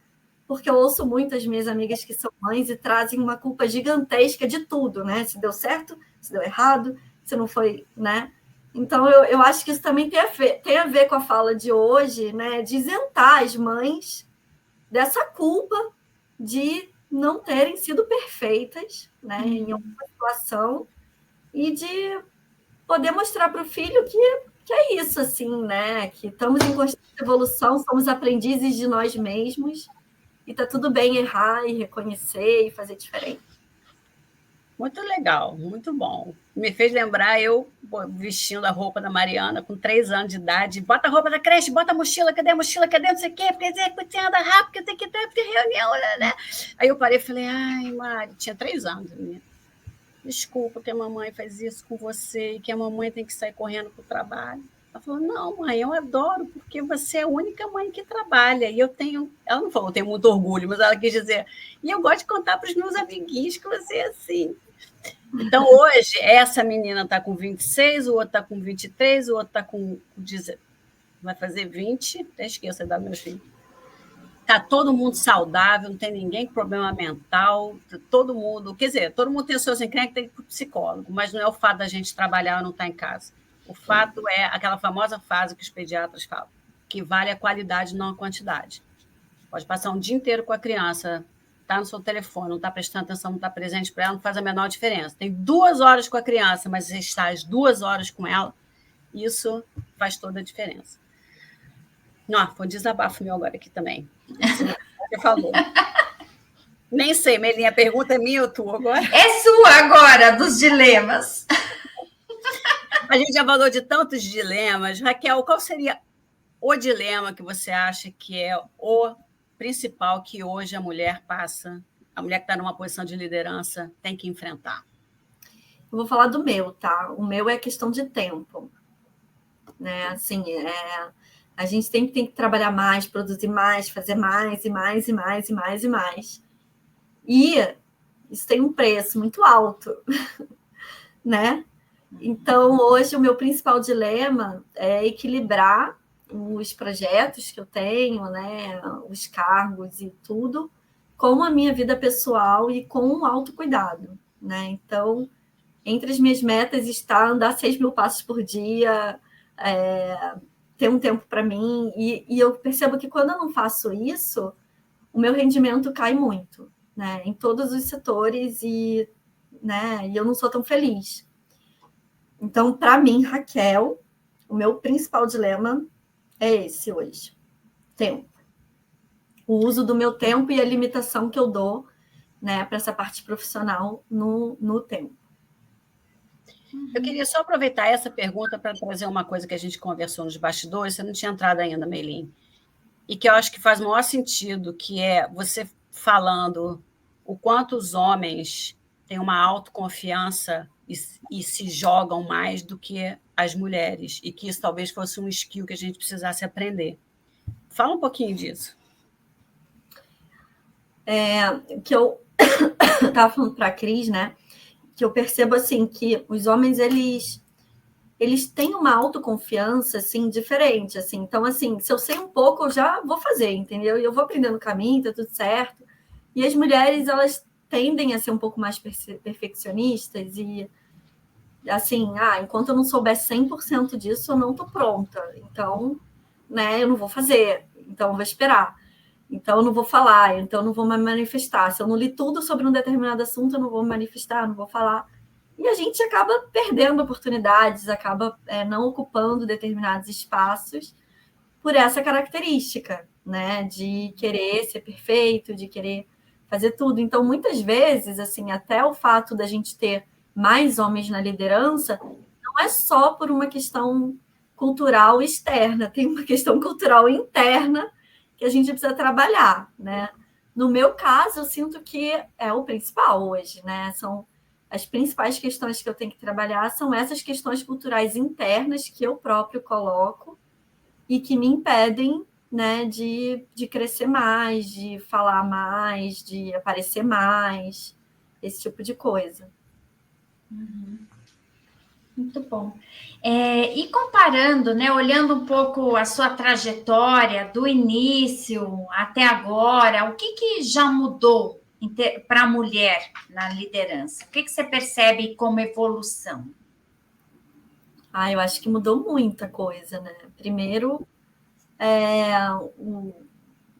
porque eu ouço muito as minhas amigas que são mães e trazem uma culpa gigantesca de tudo, né? Se deu certo, se deu errado, se não foi, né? Então, eu acho que isso também tem a ver com a fala de hoje, né? De isentar as mães dessa culpa de não terem sido perfeitas, né, em alguma situação, e de poder mostrar para o filho que é isso, assim, né, que estamos em constante evolução, somos aprendizes de nós mesmos, e está tudo bem errar e reconhecer e fazer diferente. Muito legal, muito bom. Me fez lembrar eu vestindo a roupa da Mariana com 3 anos de idade. Bota a roupa da creche, bota a mochila, cadê a mochila? Cadê não sei o quê? Porque você anda rápido, tem que ter reunião, né? Aí eu parei e falei, ai, Mari, tinha 3 anos. Né? Desculpa que a mamãe faz isso com você e que a mamãe tem que sair correndo para o trabalho. Ela falou, não, mãe, eu adoro, porque você é a única mãe que trabalha. E eu tenho, ela não falou, eu tenho muito orgulho, mas ela quis dizer, e eu gosto de contar para os meus amiguinhos que você é assim. Então, hoje, essa menina está com 26, o outro está com 23, o outro está com 10, vai fazer 20, até esqueço a idade dos meus filhos. Está todo mundo saudável, não tem ninguém com problema mental, todo mundo, quer dizer, todo mundo tem os seus encrencos, tem que ir para o psicólogo, mas não é o fato da gente trabalhar ou não estar em casa. O fato é aquela famosa frase que os pediatras falam, que vale a qualidade, não a quantidade. Pode passar um dia inteiro com a criança, está no seu telefone, não está prestando atenção, não está presente para ela, não faz a menor diferença. Tem 2 horas com a criança, mas você está às 2 horas com ela, isso faz toda a diferença. Não, foi um desabafo meu agora aqui também. Você falou. Nem sei, Melinha, a pergunta é minha ou tua agora? É sua agora, dos dilemas. A gente já falou de tantos dilemas. Raquel, qual seria o dilema que você acha que é o principal que hoje a mulher passa, a mulher que está numa posição de liderança tem que enfrentar? Eu vou falar do meu, tá? O meu é questão de tempo, né? Assim, a gente tem que trabalhar mais, produzir mais, fazer mais e mais e mais e mais e mais. E isso tem um preço muito alto, né? Então, hoje, o meu principal dilema é equilibrar os projetos que eu tenho, né, os cargos e tudo, com a minha vida pessoal e com o autocuidado, né? Então, entre as minhas metas está andar 6.000 passos por dia, ter um tempo para mim, e eu percebo que quando eu não faço isso, o meu rendimento cai muito, né, em todos os setores, e eu não sou tão feliz. Então, para mim, Raquel, o meu principal dilema é esse hoje: tempo. O uso do meu tempo e a limitação que eu dou, né, para essa parte profissional no tempo. Eu queria só aproveitar essa pergunta para trazer uma coisa que a gente conversou nos bastidores, você não tinha entrado ainda, Meilin, e que eu acho que faz o maior sentido, que é você falando o quanto os homens têm uma autoconfiança e se jogam mais do que as mulheres, e que isso talvez fosse um skill que a gente precisasse aprender. Fala um pouquinho disso. Que eu estava falando para a Cris, né, que eu percebo assim que os homens eles têm uma autoconfiança assim diferente, assim. Então, assim, se eu sei um pouco, eu já vou fazer, entendeu? E eu vou aprendendo no caminho, tá tudo certo. E as mulheres, elas tendem a ser um pouco mais perfeccionistas e assim, enquanto eu não souber 100% disso, eu não tô pronta. Então, né, eu não vou fazer. Então, eu vou esperar. Então, eu não vou falar. Então, eu não vou me manifestar. Se eu não li tudo sobre um determinado assunto, eu não vou me manifestar, não vou falar. E a gente acaba perdendo oportunidades, acaba não ocupando determinados espaços por essa característica, né, de querer ser perfeito, de querer fazer tudo. Então, muitas vezes, assim, até o fato da gente ter mais homens na liderança não é só por uma questão cultural externa, tem uma questão cultural interna que a gente precisa trabalhar, né? No meu caso, eu sinto que é o principal hoje, né? São as principais questões que eu tenho que trabalhar, são essas questões culturais internas que eu próprio coloco e que me impedem, né, de crescer mais, de falar mais, de aparecer mais, esse tipo de coisa. Muito bom. E comparando, né, olhando um pouco a sua trajetória do início até agora, o que já mudou para a mulher na liderança? O que você percebe como evolução? Eu acho que mudou muita coisa, né? Primeiro,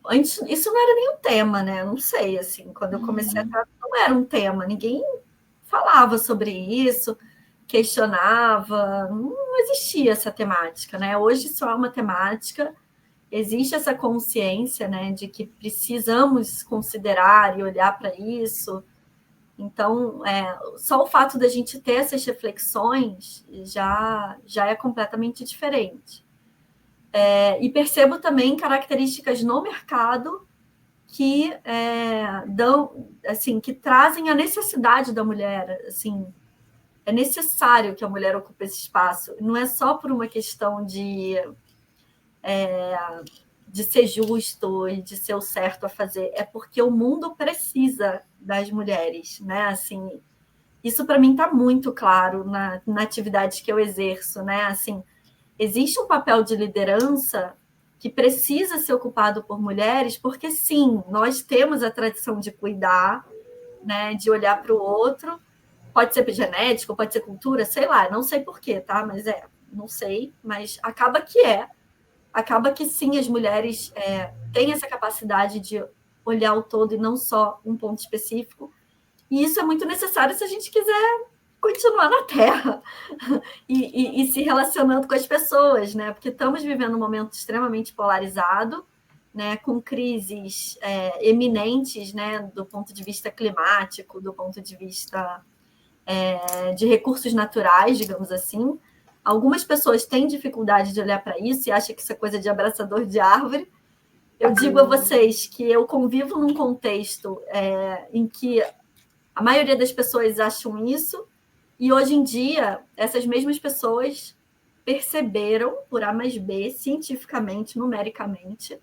antes isso não era nenhum tema, né? Não sei, assim, quando eu comecei a tratar, não era um tema, ninguém falava sobre isso, questionava, não existia essa temática, né? Hoje isso é uma temática, existe essa consciência, né, de que precisamos considerar e olhar para isso. Então, só o fato da gente ter essas reflexões já é completamente diferente. E percebo também características no mercado que dão, assim, que trazem a necessidade da mulher, assim, é necessário que a mulher ocupe esse espaço. Não é só por uma questão de ser justo e de ser o certo a fazer, é porque o mundo precisa das mulheres, né? Assim, isso para mim está muito claro na atividade que eu exerço, né? Assim, existe um papel de liderança que precisa ser ocupado por mulheres, porque sim, nós temos a tradição de cuidar, né? De olhar para o outro. Pode ser genético, pode ser cultura, sei lá, não sei porquê, tá? Mas não sei, mas acaba que sim, as mulheres têm essa capacidade de olhar o todo e não só um ponto específico. E isso é muito necessário se a gente quiser continuar na Terra e se relacionando com as pessoas, né? Porque estamos vivendo um momento extremamente polarizado, né? Com crises eminentes, né? Do ponto de vista climático, do ponto de vista de recursos naturais, digamos assim. Algumas pessoas têm dificuldade de olhar para isso e acham que isso é coisa de abraçador de árvore. Eu digo a vocês que eu convivo num contexto em que a maioria das pessoas acham isso, e hoje em dia, essas mesmas pessoas perceberam, por A mais B, cientificamente, numericamente,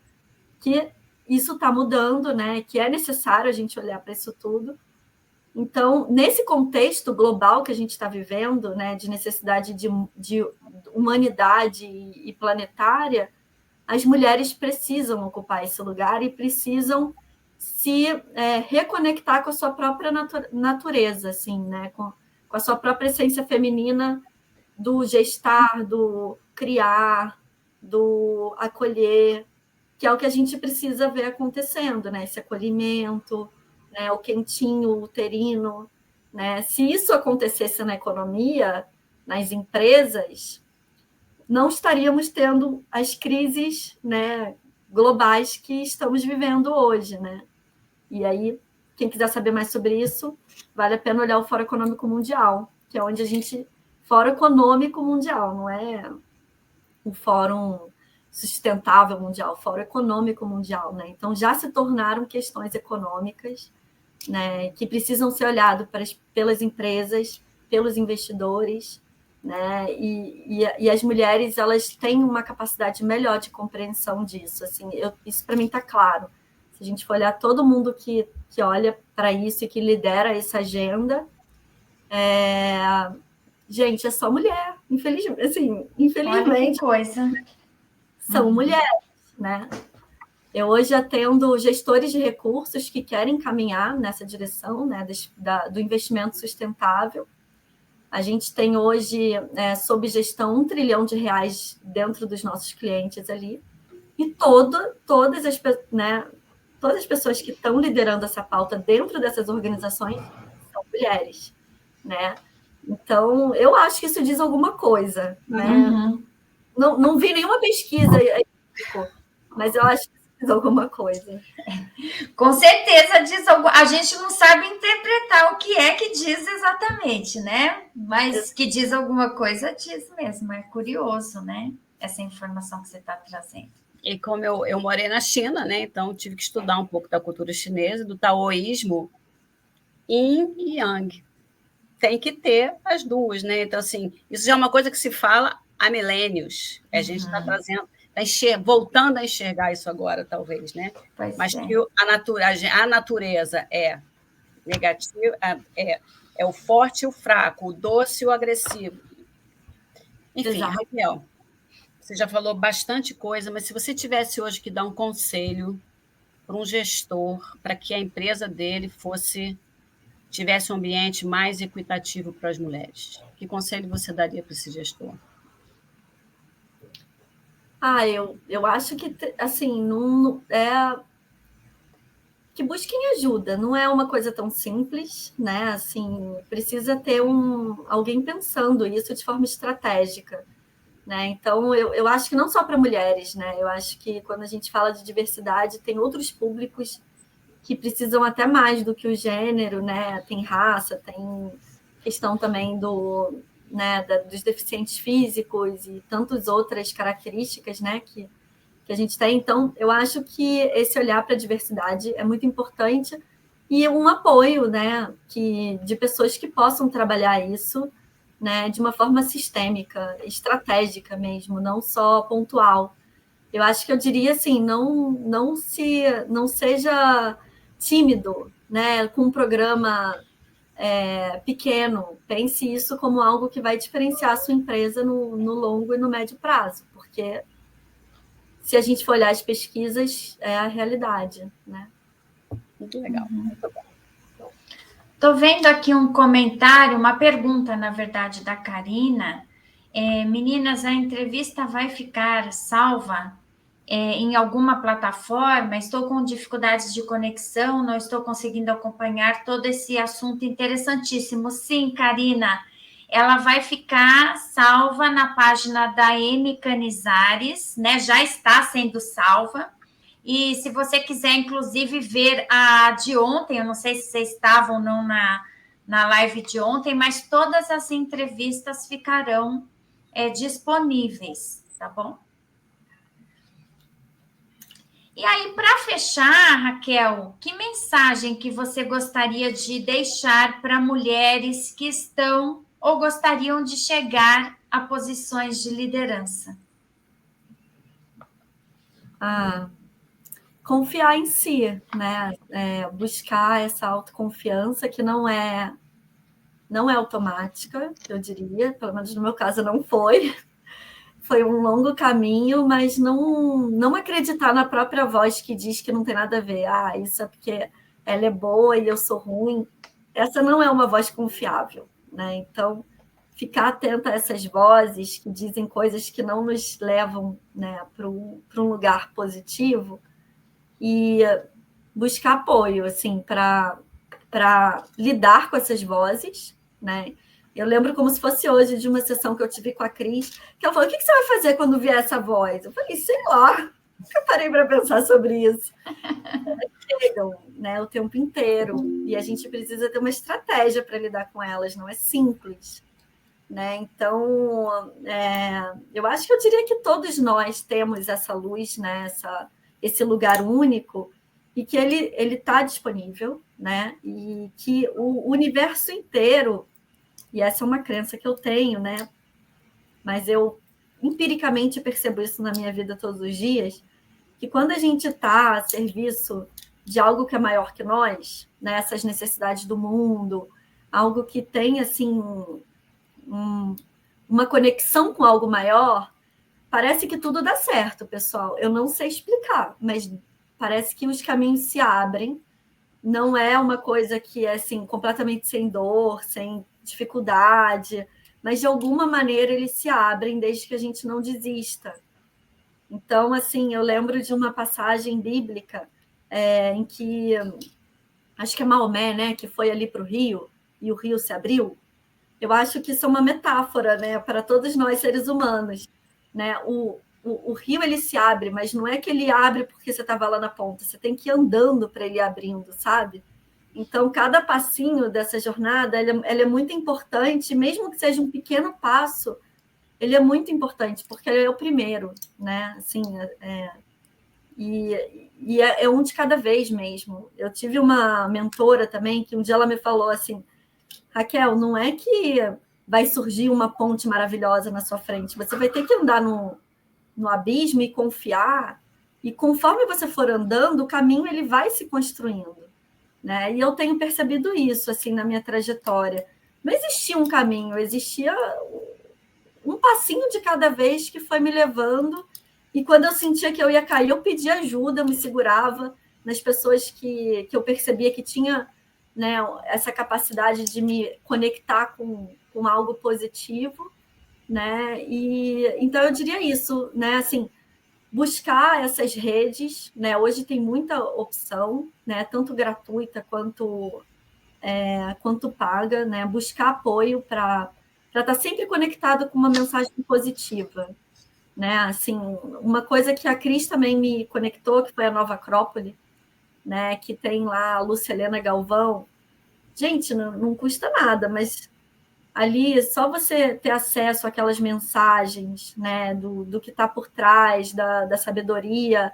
que isso está mudando, né? Que é necessário a gente olhar para isso tudo. Então, nesse contexto global que a gente está vivendo, né, de necessidade de humanidade e planetária, as mulheres precisam ocupar esse lugar e precisam se reconectar com a sua própria natureza, assim, né, com a sua própria essência feminina do gestar, do criar, do acolher, que é o que a gente precisa ver acontecendo, né, esse acolhimento, né, o quentinho o uterino, né? Se isso acontecesse na economia, nas empresas, não estaríamos tendo as crises, né, globais que estamos vivendo hoje, né? E aí, quem quiser saber mais sobre isso, vale a pena olhar o Fórum Econômico Mundial, que é onde a gente... Fórum Econômico Mundial, não é o Fórum Sustentável Mundial, o Fórum Econômico Mundial, né? Então, já se tornaram questões econômicas, né, que precisam ser olhados pelas empresas, pelos investidores, né, e as mulheres elas têm uma capacidade melhor de compreensão disso. Assim, isso para mim está claro. Se a gente for olhar todo mundo que olha para isso e que lidera essa agenda, gente, é só mulher, infelizmente. Assim, infelizmente, coisa. São mulheres, né? Eu hoje atendo gestores de recursos que querem caminhar nessa direção, né, do investimento sustentável. A gente tem hoje, sob gestão, R$1 trilhão dentro dos nossos clientes ali. E todas as pessoas que estão liderando essa pauta dentro dessas organizações são mulheres, né? Então, eu acho que isso diz alguma coisa, né? Uhum. Não vi nenhuma pesquisa aí, mas eu acho que diz alguma coisa. Com certeza diz algo. A gente não sabe interpretar o que é que diz exatamente, né? Mas que diz alguma coisa, diz mesmo. É curioso, né? Essa informação que você está trazendo. E como eu morei na China, né? Então tive que estudar um pouco da cultura chinesa, do taoísmo, yin e yang. Tem que ter as duas, né? Então, assim, isso já é uma coisa que se fala há milênios. A gente está trazendo, voltando a enxergar isso agora, talvez, né? Pois mas que a natureza é negativa, é o forte e o fraco, o doce e o agressivo. Enfim, exato. Raquel, você já falou bastante coisa, mas se você tivesse hoje que dar um conselho para um gestor, para que a empresa dele tivesse um ambiente mais equitativo para as mulheres, que conselho você daria para esse gestor? Eu acho que, assim, não que busquem ajuda. Não é uma coisa tão simples, né? Assim, precisa ter alguém pensando isso de forma estratégica, né? Então, eu acho que não só para mulheres, né? Eu acho que quando a gente fala de diversidade, tem outros públicos que precisam até mais do que o gênero, né? Tem raça, tem questão também dos deficientes físicos e tantas outras características, né? Que a gente tem. Então, eu acho que esse olhar para a diversidade é muito importante e um apoio, né? De pessoas que possam trabalhar isso, né? De uma forma sistêmica, estratégica mesmo, não só pontual. Eu acho que eu diria assim, não seja tímido, né, com um programa pequeno. Pense isso como algo que vai diferenciar a sua empresa no longo e no médio prazo, porque se a gente for olhar as pesquisas, é a realidade, né? Muito legal. Muito bom. Estou vendo aqui um comentário, uma pergunta, na verdade, da Karina. Meninas, a entrevista vai ficar salva em alguma plataforma? Estou com dificuldades de conexão, não estou conseguindo acompanhar todo esse assunto interessantíssimo. Sim, Karina, ela vai ficar salva na página da M Canizares, né? Já está sendo salva. E se você quiser, inclusive, ver a de ontem, eu não sei se vocês estavam ou não na live de ontem, mas todas as entrevistas ficarão disponíveis, tá bom? E aí, para fechar, Raquel, que mensagem que você gostaria de deixar para mulheres que estão ou gostariam de chegar a posições de liderança? Confiar em si, né? Buscar essa autoconfiança que não é automática, eu diria, pelo menos no meu caso não foi. Foi um longo caminho, mas não acreditar na própria voz que diz que não tem nada a ver. Isso é porque ela é boa e eu sou ruim. Essa não é uma voz confiável, né? Então, ficar atenta a essas vozes que dizem coisas que não nos levam, né, para um lugar positivo e buscar apoio, assim, para lidar com essas vozes, né? Eu lembro como se fosse hoje de uma sessão que eu tive com a Cris, que ela falou, o que você vai fazer quando vier essa voz? Eu falei, sei lá, eu parei para pensar sobre isso. Elas chegam, né, o tempo inteiro, e a gente precisa ter uma estratégia para lidar com elas, não é simples. Né? Então, eu acho que eu diria que todos nós temos essa luz, né, esse lugar único, e que ele está disponível, né? E que o universo inteiro, e essa é uma crença que eu tenho, né? Mas eu empiricamente percebo isso na minha vida todos os dias, que quando a gente está a serviço de algo que é maior que nós, né? Essas necessidades do mundo, algo que tem, assim, uma conexão com algo maior, parece que tudo dá certo, pessoal. Eu não sei explicar, mas parece que os caminhos se abrem. Não é uma coisa que é assim, completamente sem dor, sem dificuldade, mas de alguma maneira eles se abrem desde que a gente não desista. Então, assim, eu lembro de uma passagem bíblica em que, acho que é Maomé, né, que foi ali para o rio, e o rio se abriu. Eu acho que isso é uma metáfora, né, para todos nós seres humanos, né? O rio ele se abre, mas não é que ele abre porque você estava lá na ponta, você tem que ir andando para ele abrindo, sabe? Então, cada passinho dessa jornada ela é muito importante, mesmo que seja um pequeno passo, ele é muito importante, porque ele é o primeiro, né? Assim, é um de cada vez mesmo. Eu tive uma mentora também, que um dia ela me falou assim, Raquel, não é que vai surgir uma ponte maravilhosa na sua frente, você vai ter que andar no abismo e confiar, e conforme você for andando, o caminho ele vai se construindo, né? E eu tenho percebido isso assim na minha trajetória. Não existia um caminho, existia um passinho de cada vez que foi me levando, e quando eu sentia que eu ia cair, eu pedia ajuda, eu me segurava nas pessoas que eu percebia que tinha, né, essa capacidade de me conectar com algo positivo, né? E então eu diria isso, né? Assim, buscar essas redes, né? Hoje tem muita opção, né? Tanto gratuita quanto paga, né? Buscar apoio para estar sempre conectado com uma mensagem positiva, né? Assim, uma coisa que a Cris também me conectou, que foi a Nova Acrópole, né? Que tem lá a Lúcia Helena Galvão. Gente, não custa nada, mas ali só você ter acesso àquelas mensagens, né? Do que está por trás, da sabedoria,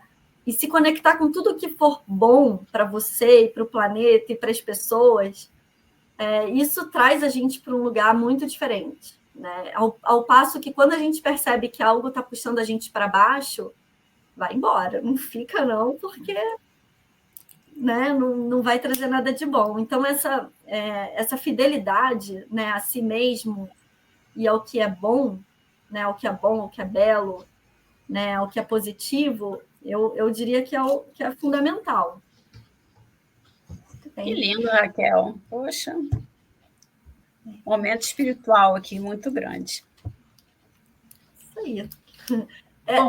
e se conectar com tudo que for bom para você e para o planeta e para as pessoas, isso traz a gente para um lugar muito diferente, né? Ao passo que quando a gente percebe que algo está puxando a gente para baixo, vai embora, não fica não, porque, né, não vai trazer nada de bom. Então essa fidelidade, né, a si mesmo e ao que é bom, né, ao que é bom, ao que é belo, né, ao que é positivo, eu diria que é fundamental. Que lindo, Raquel. Poxa, momento espiritual aqui muito grande. Isso aí.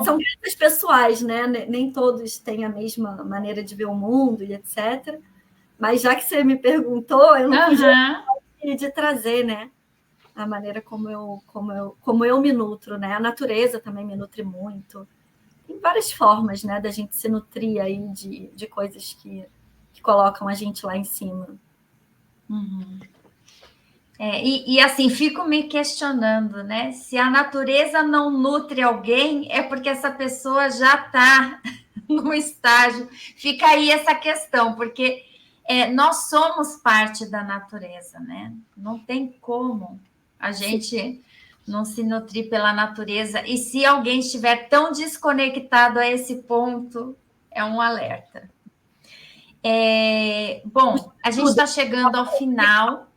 São crenças pessoais, né? Nem todos têm a mesma maneira de ver o mundo e etc. Mas já que você me perguntou, eu não podia de trazer, né? A maneira como eu me nutro, né? A natureza também me nutre muito. Tem várias formas, né, da gente se nutrir aí de coisas que colocam a gente lá em cima. Uhum. E assim, fico me questionando, né? Se a natureza não nutre alguém, é porque essa pessoa já está no estágio. Fica aí essa questão, porque nós somos parte da natureza, né? Não tem como a gente não se nutrir pela natureza. E se alguém estiver tão desconectado a esse ponto, é um alerta. Bom, a gente está chegando ao final.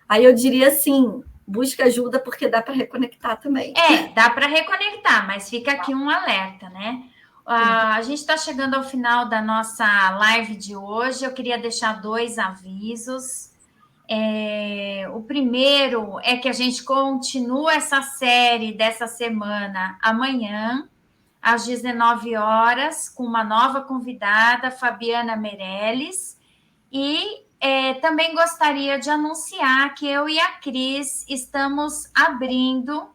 Aí eu diria assim, busca ajuda porque dá para reconectar também. Dá para reconectar, mas fica aqui um alerta, né? A gente está chegando ao final da nossa live de hoje. Eu queria deixar 2 avisos. O primeiro é que a gente continua essa série dessa semana amanhã, às 19 horas, com uma nova convidada, Fabiana Meirelles. E também gostaria de anunciar que eu e a Cris estamos abrindo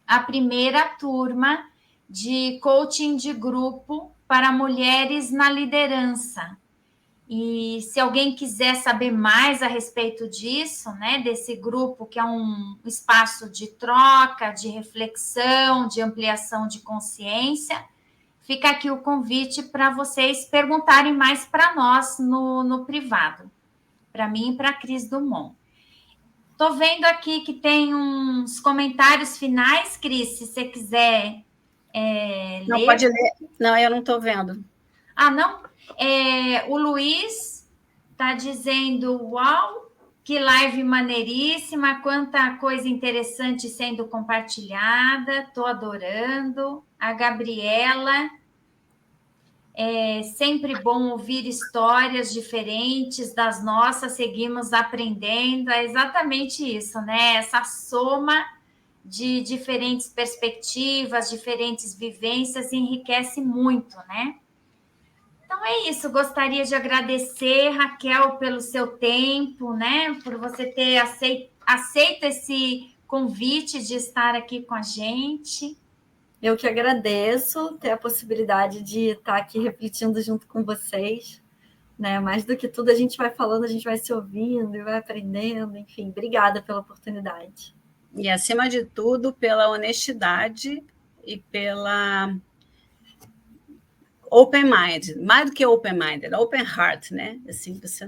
a primeira turma de coaching de grupo para mulheres na liderança. E se alguém quiser saber mais a respeito disso, né, desse grupo, que é um espaço de troca, de reflexão, de ampliação de consciência, fica aqui o convite para vocês perguntarem mais para nós no privado, para mim e para a Cris Dumont. Estou vendo aqui que tem uns comentários finais, Cris, se você quiser ler. Não, pode ler. Não, eu não estou vendo. Ah, não? O Luiz está dizendo, uau, que live maneiríssima, quanta coisa interessante sendo compartilhada, estou adorando. A Gabriela, sempre bom ouvir histórias diferentes das nossas, seguimos aprendendo. É exatamente isso, né? Essa soma de diferentes perspectivas, diferentes vivências, enriquece muito, né? Então é isso, gostaria de agradecer, Raquel, pelo seu tempo, né? Por você ter aceito esse convite de estar aqui com a gente. Eu que agradeço ter a possibilidade de estar aqui refletindo junto com vocês, né? Mais do que tudo, a gente vai falando, a gente vai se ouvindo e vai aprendendo, enfim, obrigada pela oportunidade. E, acima de tudo, pela honestidade e pela open mind, mais do que open minded, open heart, né? Assim, você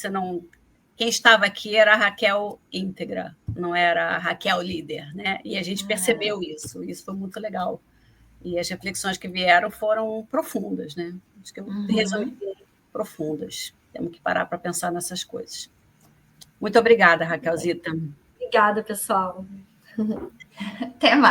não quem estava aqui era a Raquel íntegra, não era a Raquel líder, né? E a gente percebeu isso foi muito legal. E as reflexões que vieram foram profundas, né? Acho que eu resumi profundas. Temos que parar para pensar nessas coisas. Muito obrigada, Raquelzita. Obrigada, pessoal. Até mais.